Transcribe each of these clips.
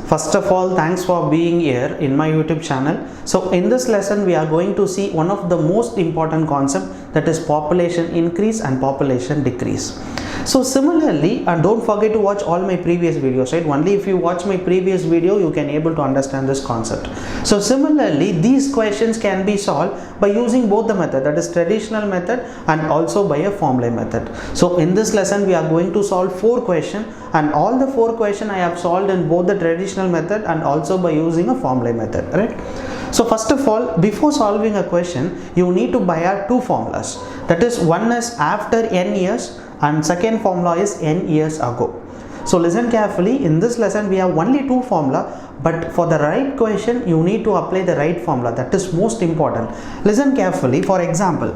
First of all, thanks for being here in my YouTube channel. So in this lesson, we are going to see one of the most important concept, that is population increase and population decrease. So similarly, and don't forget to watch all my previous videos, right? Only if you watch my previous video, you can able to understand this concept. So similarly, these questions can be solved by using both the method, that is traditional method and also by a formula method. So in this lesson, we are going to solve 4 questions, and all the 4 questions I have solved in both the traditional method and also by using a formula method, right? So first of all, before solving a question, you need to by add 2 formulas. That is, one is after n years and second formula is n years ago. So listen carefully, in this lesson we have only 2 formula, but for the right question you need to apply the right formula. That is most important. Listen carefully. For example,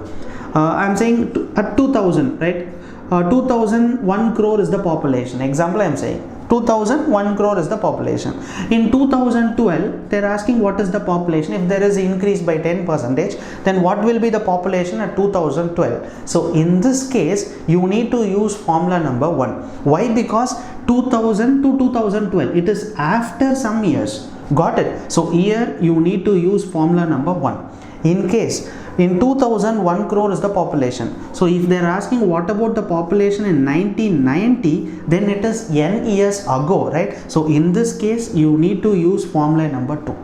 I am saying at 2000, right? 2001 crore is the population. Example, I am saying 2001 crore is the population. In 2012, they are asking what is the population. If there is an increase by 10%, then what will be the population at 2012? So in this case, you need to use formula number 1. Why? Because 2000 to 2012, it is after some years. Got it? So here you need to use formula number 1. In case in 2001 crore is the population. So if they are asking what about the population in 1990, then it is n years ago, right? So in this case, you need to use formula number 2.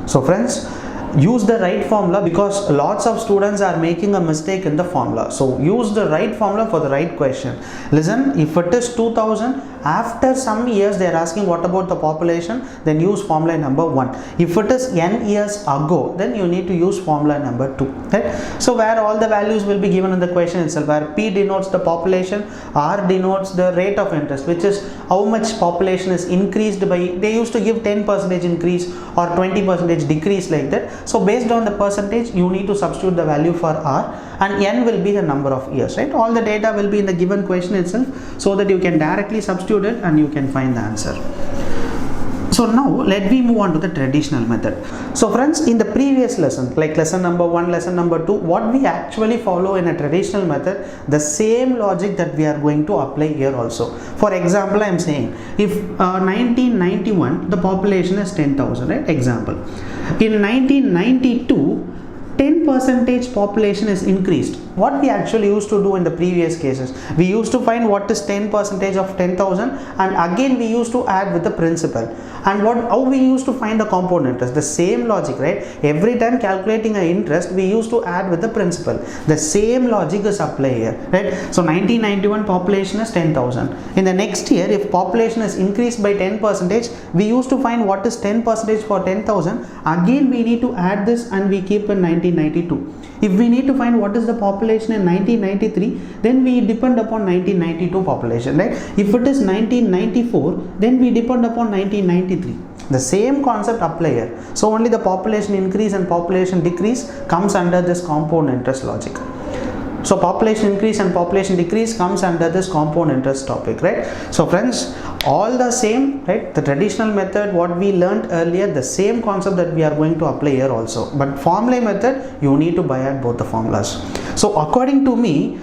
So friends, use the right formula, because lots of students are making a mistake in the formula. So use the right formula for the right question. Listen, if it is 2000, after some years they are asking what about the population, then use formula number 1. If it is n years ago, then you need to use formula number 2, right? So where all the values will be given in the question itself, where P denotes the population, R denotes the rate of interest, which is how much population is increased by. They used to give 10% increase or 20% decrease, like that. So based on the percentage, you need to substitute the value for R, and n will be the number of years, right? All the data will be in the given question itself, so that you can directly substitute it and you can find the answer. So now let me move on to the traditional method. So friends, in the previous lesson, like lesson number 1, lesson number 2, what we actually follow in a traditional method, the same logic that we are going to apply here also. For example, I am saying if 1991 the population is 10,000, right? Example. In 1992, 10% population is increased. What we actually used to do in the previous cases, we used to find what is 10% of 10,000, and again we used to add with the principal. And how we used to find the compound interest? The same logic, right? Every time calculating an interest, we used to add with the principal. The same logic is applied here, right? So 1991 population is 10,000. In the next year, if population is increased by 10%, we used to find what is 10% for 10,000. Again we need to add this and we keep in 1992. If we need to find what is the population in 1993, then we depend upon 1992 population, right? If it is 1994, then we depend upon 1993. The same concept apply here. So only the population increase and population decrease comes under this compound interest logic. So population increase and population decrease comes under this compound interest topic, right? So friends, all the same, right? The traditional method, what we learned earlier, the same concept that we are going to apply here also. But formula method, you need to by add both the formulas. So according to me,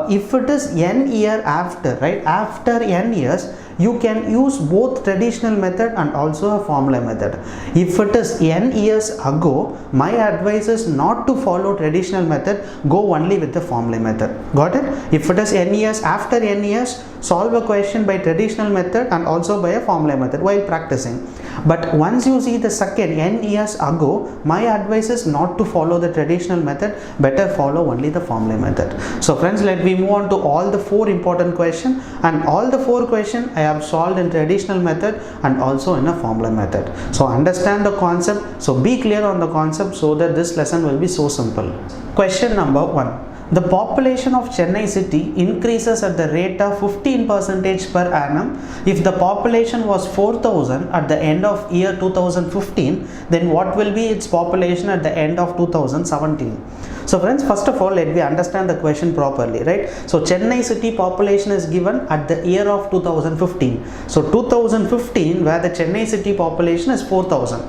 if it is n year after, right? After n years, you can use both traditional method and also a formula method. If it is n years ago, my advice is not to follow traditional method, go only with the formula method. Got it? If it is n years after n years, solve a question by traditional method and also by a formula method while practicing. But once you see the second n years ago, my advice is not to follow the traditional method, better follow only the formula method. So friends, let me move on to all the 4 important questions, and all the 4 questions I have solved in traditional method and also in a formula method. So understand the concept, so be clear on the concept, so that this lesson will be so simple. Question number 1. The population of Chennai city increases at the rate of 15% per annum. If the population was 4,000 at the end of year 2015, then what will be its population at the end of 2017? So friends, first of all, let me understand the question properly, right? So Chennai city population is given at the year of 2015. So 2015, where the Chennai city population is 4,000.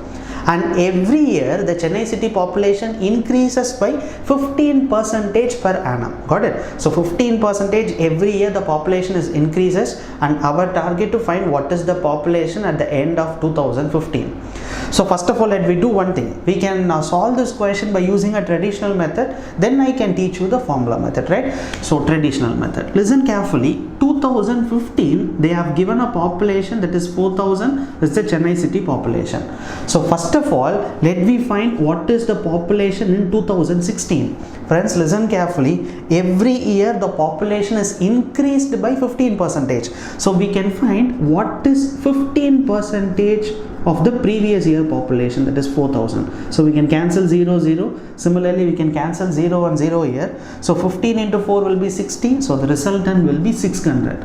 and every year the Chennai city population increases by 15% per annum. Got it? So 15% every year the population is increases, and our target to find what is the population at the end of 2015. So first of all, let me do one thing. We can solve this question by using a traditional method, then I can teach you the formula method, right? So traditional method, listen carefully. 2015 they have given a population that is 4000 is the Chennai city population. So first of all, let me find what is the population in 2016. Friends, listen carefully. Every year the population is increased by 15%. So we can find what is 15% of the previous year population, that is 4000. So we can cancel 0 0. Similarly, we can cancel 0 and 0 here. So 15 into 4 will be 60. So the resultant will be 600.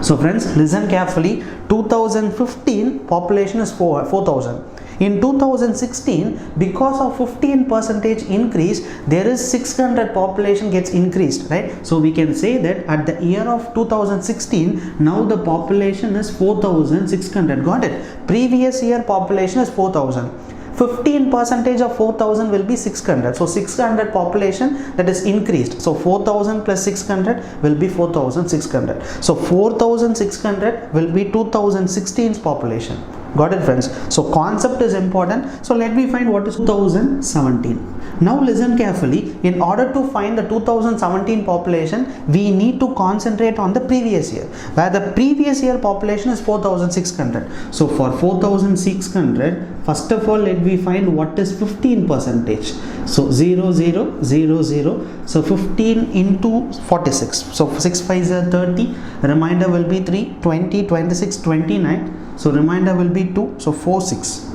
So friends, listen carefully. 2015 population is 4000. In 2016, because of 15% increase, there is 600 population gets increased, right? So we can say that at the year of 2016, now the population is 4600. Got it? Previous year population is 4000. 15% of 4000 will be 600. So 600 population that is increased. So 4000 plus 600 will be 4600. So 4600 will be 2016's population. Got it, friends? So concept is important. So let me find what is 2017. Now listen carefully. In order to find the 2017 population, we need to concentrate on the previous year, where the previous year population is 4600. So for 4600, first of all, let me find what is 15%. So 0 0 0 0. So 15 into 46. So 6 5 is 30. Remainder will be 3, 20, 26, 29. So remainder will be 2. So 4 6.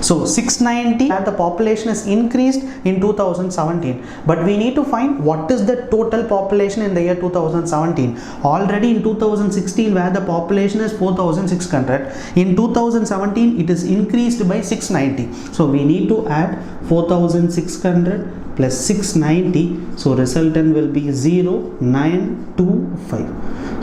So 690, the population is increased in 2017, but we need to find what is the total population in the year 2017. Already in 2016, where the population is 4600, in 2017 it is increased by 690. So we need to add 4600 plus 690. So resultant will be 0925.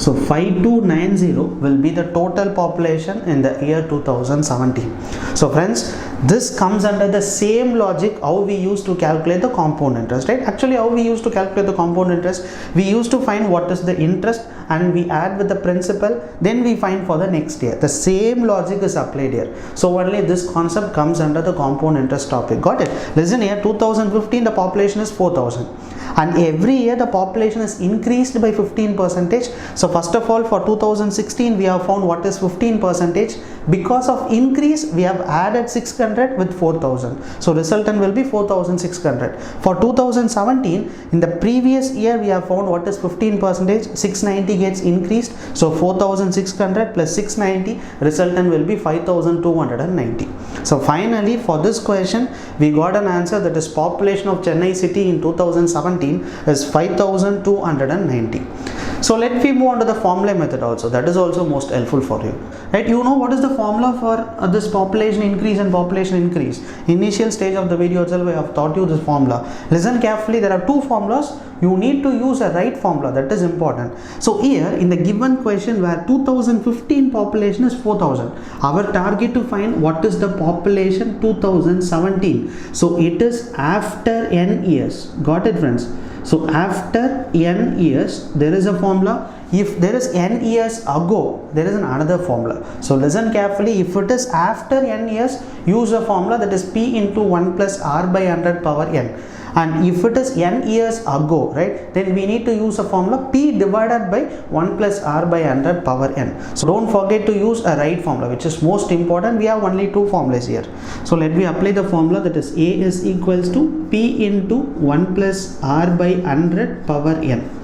So 5290 will be the total population in the year 2017. So friends, this comes under the same logic how we used to calculate the compound interest, right? Actually, how we used to calculate the compound interest, we used to find what is the interest and we add with the principal, then we find for the next year. The same logic is applied here. So only this concept comes under the compound interest topic. Got it? Listen here, 2015 the population is 4000. And every year the population is increased by 15%. So first of all, for 2016 we have found what is 15%. Because of increase, we have added 600 with 4000. So resultant will be 4600. For 2017, in the previous year we have found what is 15%. 690 gets increased. So 4600 plus 690, resultant will be 5290. So finally, for this question, we got an answer, that is population of Chennai city in 2017 is 5290. So let me move on to the formula method also. That is also most helpful for you, right? You know what is the formula for this population increase and population increase. Initial stage of the video itself I have taught you this formula. Listen carefully, there are two formulas. You need to use a right formula, that is important. So here in the given question where 2015 population is 4000, our target to find what is the population 2017. So it is after n years. Got it, friends? So after n years there is a formula. If there is n years ago, there is another formula. So listen carefully. If it is after n years, use a formula that is p into 1 plus r by 100 power n. And if it is n years ago, right, then we need to use a formula p divided by 1 plus r by 100 power n. So don't forget to use a right formula, which is most important. We have only two formulas here. So let me apply the formula, that is a is equals to p into 1 plus r by 100 power n.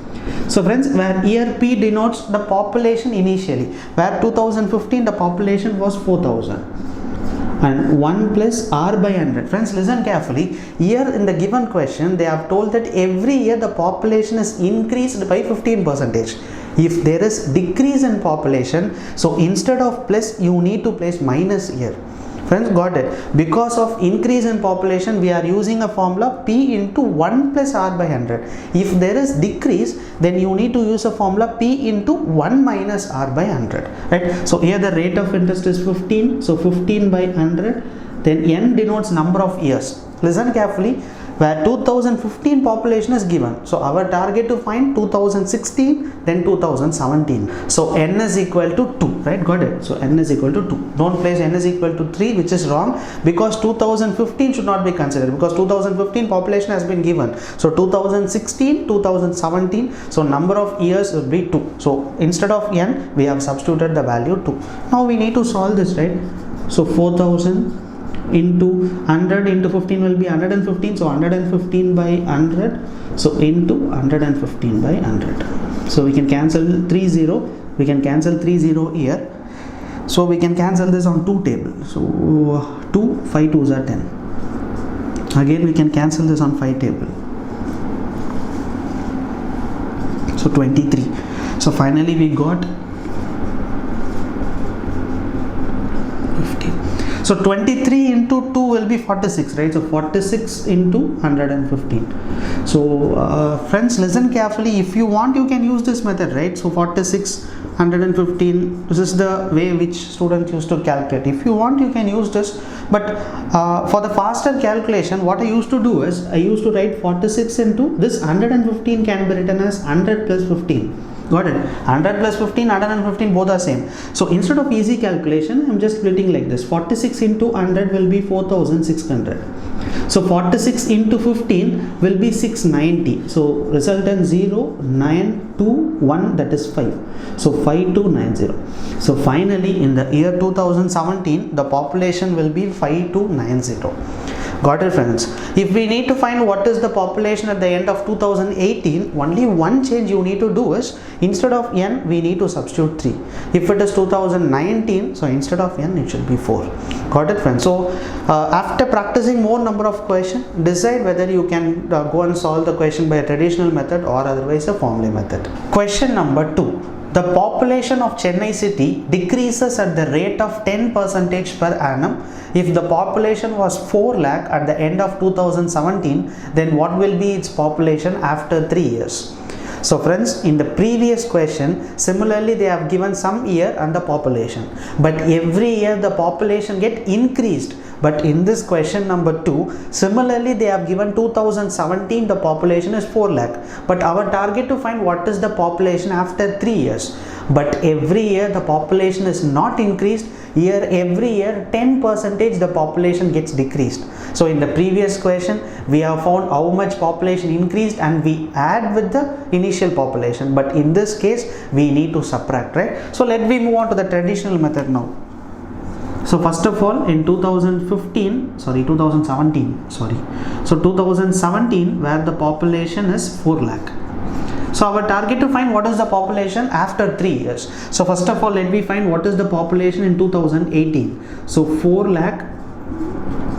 So friends, where here p denotes the population initially, where 2015 the population was 4000. And 1 plus r by 100. Friends, listen carefully. Here in the given question, they have told that every year the population is increased by 15%. If there is decrease in population, so instead of plus, you need to place minus here. Friends, got it? Because of increase in population, we are using a formula P into 1 plus R by 100. If there is decrease, then you need to use a formula P into 1 minus R by 100. Right? So here the rate of interest is 15. So 15 by 100. Then N denotes number of years. Listen carefully. Where 2015 population is given. So our target to find 2016, then 2017. So N is equal to 2, right? Got it? So N is equal to 2. Don't place N is equal to 3, which is wrong, because 2015 should not be considered, because 2015 population has been given. So 2016, 2017, so number of years will be 2. So instead of N, we have substituted the value 2. Now we need to solve this, right? So 4000 into 100 into 15 will be 115, so 115 by 100, so into 115 by 100. So we can cancel 30, we can cancel 30 here, so we can cancel this on 2 table. So 2, 5 2s are 10. Again we can cancel this on 5 table, so 23. So finally we got 50. So 23 into 2 will be 46, right? So 46 into 115. So friends, listen carefully. If you want, you can use this method, right? So 46, 115, this is the way which students used to calculate. If you want, you can use this. But for the faster calculation, what I used to do is, I used to write 46 into this 115 can be written as 100 plus 15. Got it? 100 plus 15, 115 both are same. So instead of easy calculation, I am just splitting like this. 46 into 100 will be 4600. So 46 into 15 will be 690. So resultant 0, 9, 2, 1, that is 5. So 5290. So finally in the year 2017, the population will be 5290. Got it, friends? If we need to find what is the population at the end of 2018, only one change you need to do is, instead of N, we need to substitute 3. If it is 2019, so instead of N, it should be 4. Got it, friends? So after practicing more number of questions, decide whether you can go and solve the question by a traditional method or otherwise a formula method. Question number 2. The population of Chennai city decreases at the rate of 10% per annum. If the population was 4 lakh at the end of 2017, then what will be its population after 3 years? So friends, in the previous question, similarly they have given some year and the population, but every year the population get increased. But in this question number 2, similarly they have given 2017 the population is 4 lakh, but our target to find what is the population after 3 years. But every year the population is not increased. Every year 10% the population gets decreased. So in the previous question we have found how much population increased and we add with the initial population, but in this case we need to subtract, right? So let me move on to the traditional method now. So first of all, in 2017, so 2017 where the population is 4 lakh. So our target to find what is the population after 3 years. So first of all, let me find what is the population in 2018. So 4 lakh.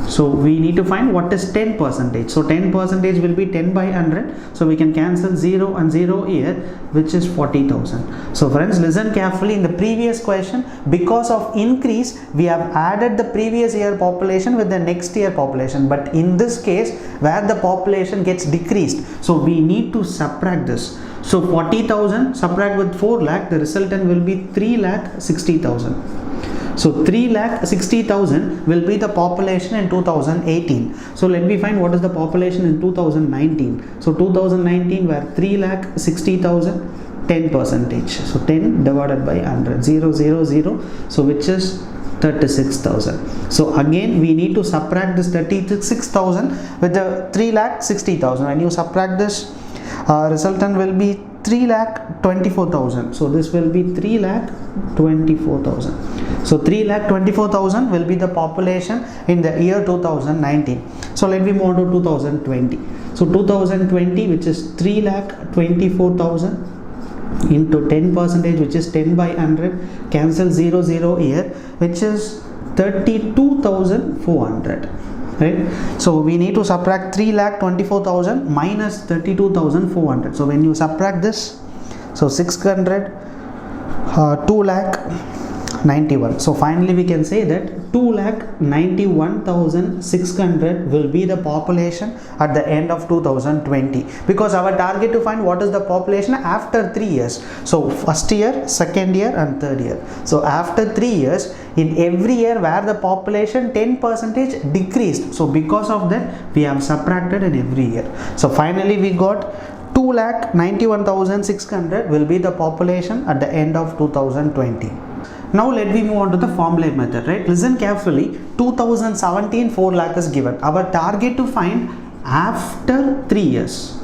So we need to find what is 10%. So 10% will be 10 by 100. So we can cancel 0 and 0 here, which is 40,000. So friends, listen carefully. In the previous question, because of increase, we have added the previous year population with the next year population. But in this case, where the population gets decreased, so we need to subtract this. So 40,000 subtract with 4 lakh, the resultant will be 3,60,000. So 3,60,000 will be the population in 2018. So let me find what is the population in 2019. So 2019 where 3,60,000, 10%. So 10 divided by 100, 0, 0, 0. So which is 36,000. So again we need to subtract this 36,000 with the 3,60,000. When you subtract this, resultant will be 3,24,000. So this will be 3,24,000. So 3,24,000 will be the population in the year 2019. So let me move on to 2020. So 2020, which is 3,24,000 into 10%, which is 10 by 100. Cancel 0, 0 here, which is 32,400. Right? So we need to subtract 3,24,000 minus 32,400. So when you subtract this, so 600, 2 lakh, 91. So finally we can say that 2,91,600 will be the population at the end of 2020, because our target to find what is the population after 3 years. So first year, second year and third year. So after 3 years, in every year where the population 10% decreased, so because of that we have subtracted in every year. So finally we got 2,91,600 will be the population at the end of 2020. Now let me move on to the formula method, right? Listen carefully. 2017 4 lakh is given. Our target to find after 3 years.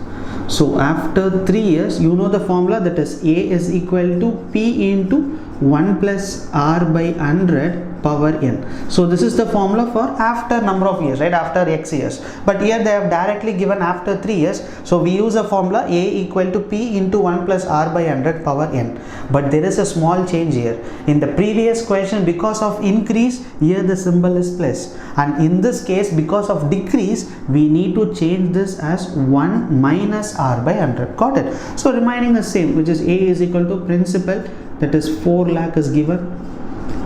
So after 3 years, you know the formula, that is A is equal to P into 1 plus R by 100 power n. So this is the formula for after number of years, right? After X years. But here they have directly given after 3 years. So we use a formula A equal to P into 1 plus R by 100 power n. But there is a small change here. In the previous question, because of increase, here the symbol is plus. And in this case, because of decrease, we need to change this as 1 minus R by 100. Got it? So remaining the same, which is A is equal to principal, that is 4 lakh is given.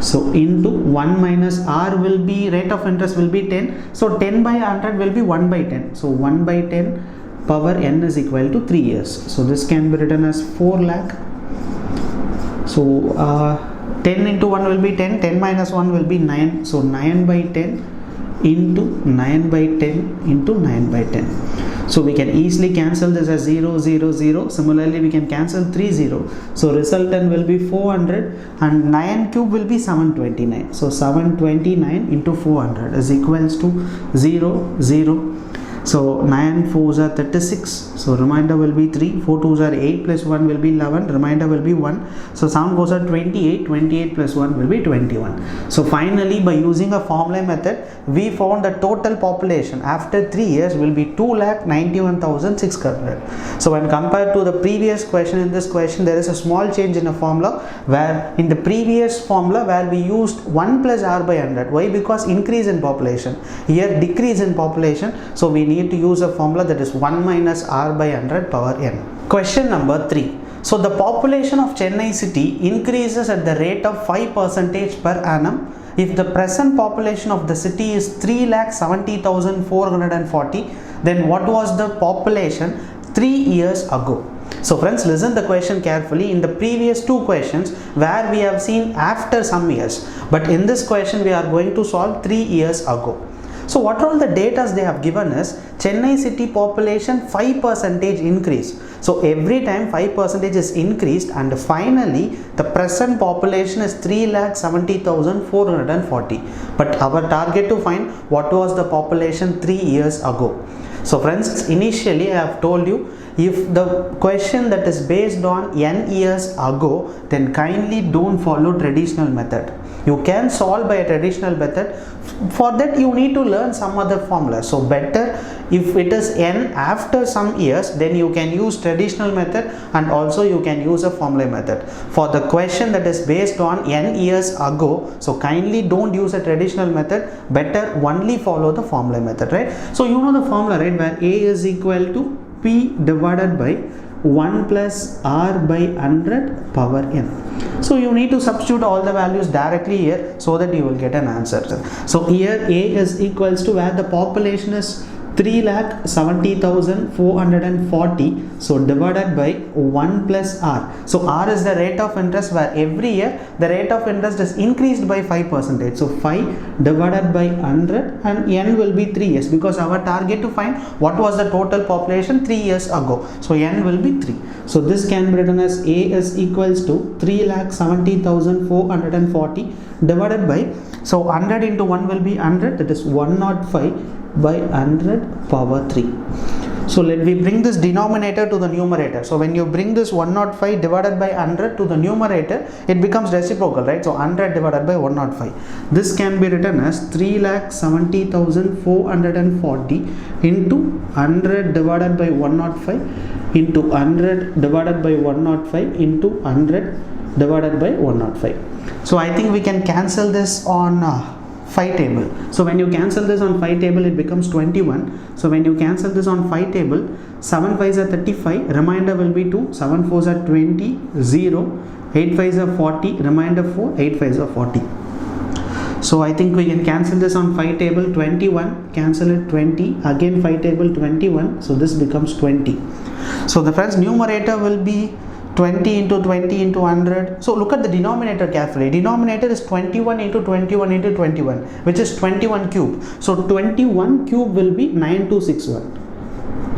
So into 1 minus R will be, rate of interest will be 10. So 10 by 100 will be 1 by 10. So 1 by 10 power n is equal to 3 years. So this can be written as 4 lakh. So 10 into 1 will be 10. 10 minus 1 will be 9. So 9 by 10 into 9 by 10 into 9 by 10. So we can easily cancel this as 0, 0, 0. Similarly, we can cancel 3, 0. So resultant will be 400 and 9 cube will be 729. So 729 into 400 is equals to 0, 0. So 9 4s are 36. So remainder will be 3. 4 2s are 8 plus 1 will be 11. Remainder will be 1. So 7 goes are 28. 28 plus 1 will be 21. So finally, by using a formula method, we found the total population after 3 years will be 2,91,600. So when compared to the previous question, in this question there is a small change in a formula, where in the previous formula where we used 1 plus R by 100. Why? Because increase in population. Here decrease in population. So we need to use a formula, that is 1 minus R by 100 power n. Question number 3. So the population of Chennai city increases at the rate of 5% per annum if the present population of the city is 3,70,440. Then what was the population 3 years ago? So friends, listen the question carefully. In the previous two questions where we have seen after some years, but in this question we are going to solve 3 years ago. So what all the data they have given is Chennai city population 5% increase. So every time 5% is increased, and finally the present population is 3,70,440. But our target to find what was the population 3 years ago. So friends, initially I have told you, if the question that is based on n years ago, then kindly don't follow traditional method. You can solve by a traditional method. For that you need to learn some other formula. So better if it is n after some years, then you can use traditional method, and also you can use a formula method. For the question that is based on n years ago, so kindly don't use a traditional method, better only follow the formula method, right? So you know the formula, right, where A is equal to P divided by 1 plus R by 100 power n. So you need to substitute all the values directly here so that you will get an answer. So here A is equals to, where the population is 3,70,440. So divided by 1 plus R. So R is the rate of interest, where every year the rate of interest is increased by 5%. So 5 divided by 100, and n will be 3 years, because our target to find what was the total population 3 years ago. So n will be 3. So this can be written as A is equals to 3,70,440 divided by, so 100 into 1 will be 100, that is 105 by 100 power 3. So let me bring this denominator to the numerator. So when you bring this 105 divided by 100 to the numerator, it becomes reciprocal, right? So 100 divided by 105. This can be written as 3,70,440 into 100 divided by 105 into 100 divided by 105 into 100 divided by 105. So I think we can cancel this on 5 table. So when you cancel this on 5 table, it becomes 21. So when you cancel this on 5 table, 7 5s are 35, remainder will be 2, 7 4s are 20, 0, 8 5s are 40, remainder 4, 8 5s are 40. So I think we can cancel this on 5 table, 21, cancel it 20, again 5 table 21, so this becomes 20. So the friends, numerator will be 20 into 20 into 100. So look at the denominator carefully. Denominator is 21 into 21 into 21, which is 21 cube. So 21 cube will be 9261.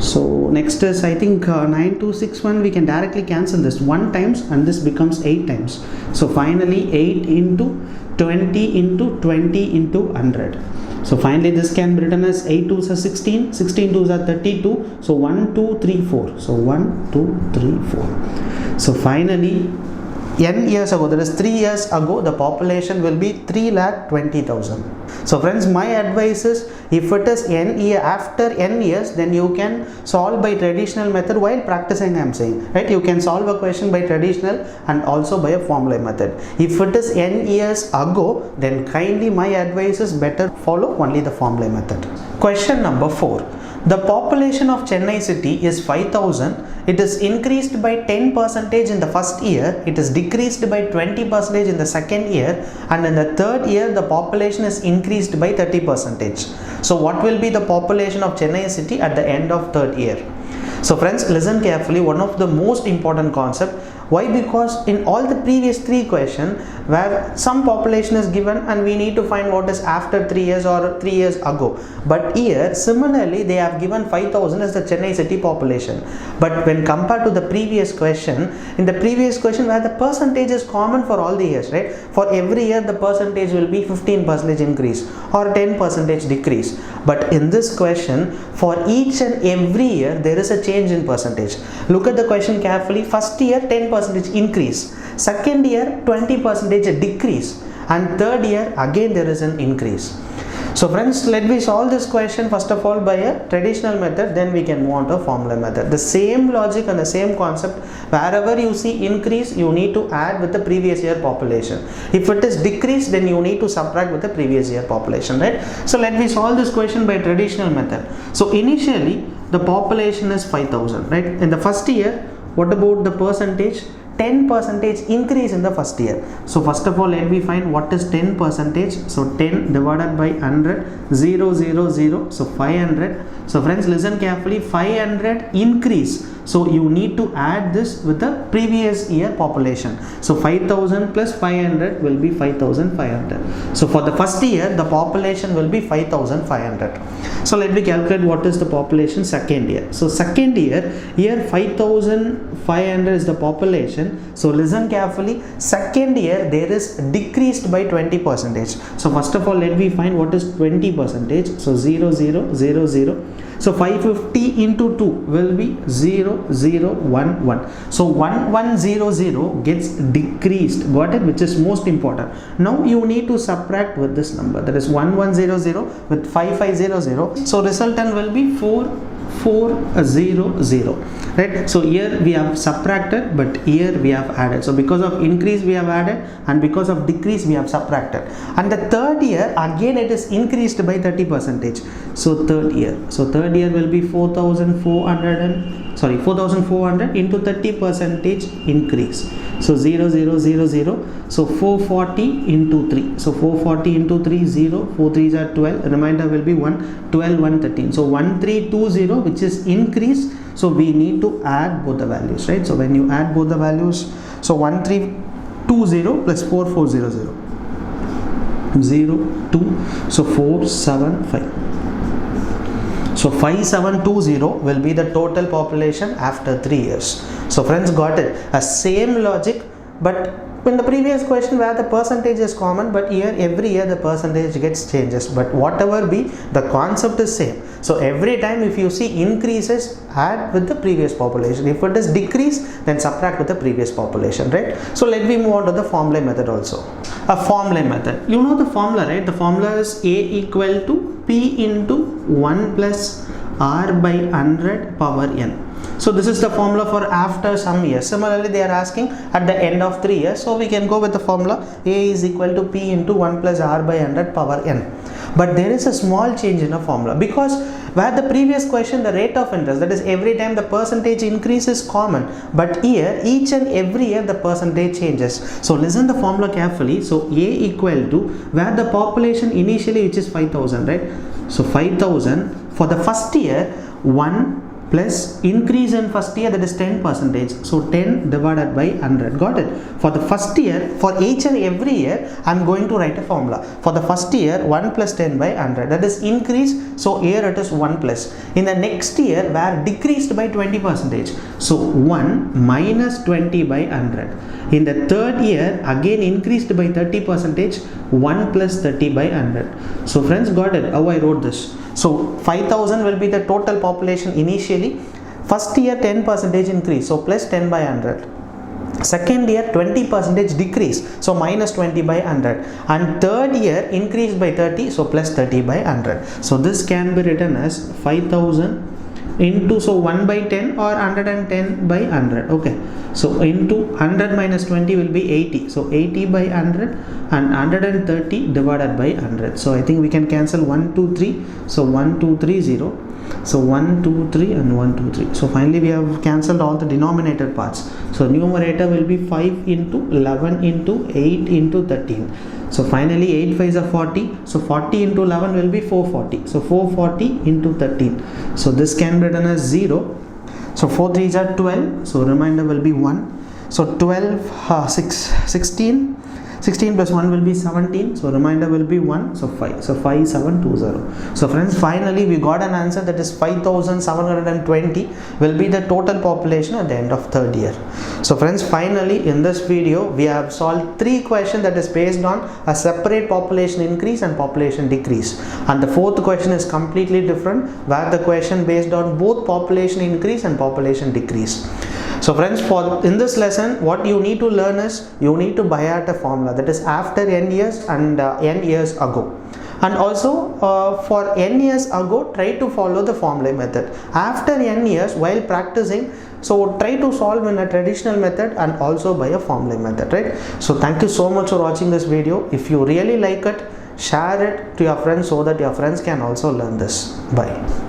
So next is, I think 9261, we can directly cancel this 1 times and this becomes 8 times. So finally 8 into 20 into 20 into 100. So finally this can be written as 8 2s are 16, 16 2s are 32. So 1 2 3 4. So 1 2 3 4. So finally n years ago, that is 3 years ago, the population will be 3,20,000. So friends, my advice is, if it is after n years, then you can solve by traditional method while practicing, I am saying, right? You can solve a question by traditional and also by a formula method. If it is n years ago, then kindly my advice is better follow only the formula method. Question number 4. The population of Chennai city is 5,000. It is increased by 10% in the first year. It is decreased by 20% in the second year. And in the third year, the population is increased by 30%. So what will be the population of Chennai city at the end of third year? So friends, listen carefully. One of the most important concept. Why? Because in all the previous 3 questions where some population is given and we need to find what is after 3 years or 3 years ago. But here similarly they have given 5,000 as the Chennai city population. But when compared to the previous question, in the previous question where the percentage is common for all the years, right? For every year the percentage will be 15% increase or 10% decrease. But in this question, for each and every year there is a change in percentage. Look at the question carefully. First year 10% increase, second year 20% decrease, and third year again there is an increase. So friends, let me solve this question first of all by a traditional method, then we can move on to a formula method. The same logic and the same concept. Wherever you see increase, you need to add with the previous year population. If it is decrease, then you need to subtract with the previous year population, right? So let me solve this question by traditional method. So initially the population is 5,000, right? In the first year, what about the percentage? 10% increase in the first year. So first of all, let me find what is 10%. So 10 divided by 100, 0 0 0, so 500. So friends, listen carefully. 500 increase, so you need to add this with the previous year population. So 5,000 plus 500 will be 5,500. So for the first year the population will be 5,500. So let me calculate what is the population second year. So second year, here 5,500 is the population. So listen carefully. Second year there is decreased by 20%. So first of all, let me find what is 20%. So 0 0 0 0. So 550 into 2 will be 0 0 1 1. So 1 1 0 0 gets decreased. Got it? Which is most important. Now you need to subtract with this number. That is 1 1 0 0 with 5 5 0 0. So resultant will be 4 4 0 0, right? So here we have subtracted, but here we have added. So because of increase we have added, and because of decrease we have subtracted. And the third year again it is increased by 30%. So third year will be 4,400 into 30% increase. So 0 0 0 0. So 440 into 3. So 440 into 3, 0. 4 3s are 12. Remainder will be 1. 12 1 13. So 1320, which is increase. So we need to add both the values, right? So when you add both the values, so 1320 plus 4400. 0 2. So 475. So 5720 will be the total population after 3 years. So friends, got it? A same logic, but in the previous question where the percentage is common, but here every year the percentage gets changes. But whatever be, the concept is same. So every time if you see increases, add with the previous population. If it is decrease, then subtract with the previous population, right? So let me move on to the formula method also. A formula method. You know the formula, right? The formula is A equal to P into 1 plus R by 100 power N. So this is the formula for after some years. Similarly, they are asking at the end of 3 years. So we can go with the formula A is equal to P into 1 plus R by 100 power N. but there is a small change in a formula, because where the previous question the rate of interest, that is every time the percentage increase is common, but here each and every year the percentage changes. So listen the formula carefully. So A equal to where the population initially, which is 5,000, right? So 5,000 for the first year, 1 plus increase in first year, that is 10%. So 10 divided by 100. Got it? For the first year, for each and every year, I am going to write a formula. For the first year, 1 plus 10 by 100. That is increase. So here it is 1 plus. In the next year, where decreased by 20%. So 1 minus 20 by 100. In the third year, again increased by 30%. 1 plus 30 by 100. So friends, got it? How I wrote this? So 5,000 will be the total population initially. First year 10% increase, so plus 10 by 100. Second year 20% decrease, so minus 20 by 100. And third year increase by 30, so plus 30 by 100. So this can be written as 5,000 into, so 1 by 10 or 110 by 100. Okay, so into 100 minus 20 will be 80. So 80 by 100 and 130 divided by 100. So I think we can cancel 1, 2, 3. So 1, 2, 3, 0. So 1, 2, 3 and 1, 2, 3. So finally we have cancelled all the denominator parts. So numerator will be 5 into 11 into 8 into 13. So finally 8 5s are 40. So 40 into 11 will be 440. So 440 into 13. So this can be written as 0. So 4 3s are 12. So remainder will be 1. So 16 plus 1 will be 17. So remainder will be 1. So 5. So 5720. So friends, finally we got an answer, that is 5,720 will be the total population at the end of third year. So friends, finally in this video we have solved 3 questions that is based on a separate population increase and population decrease. And the fourth question is completely different, where the question based on both population increase and population decrease. So friends, in this lesson what you need to learn is you need to buy out a formula, that is after n years and n years ago. And also for n years ago, try to follow the formula method. After n years, while practicing, so try to solve in a traditional method and also by a formula method, right? So thank you so much for watching this video. If you really like it, share it to your friends so that your friends can also learn this. Bye.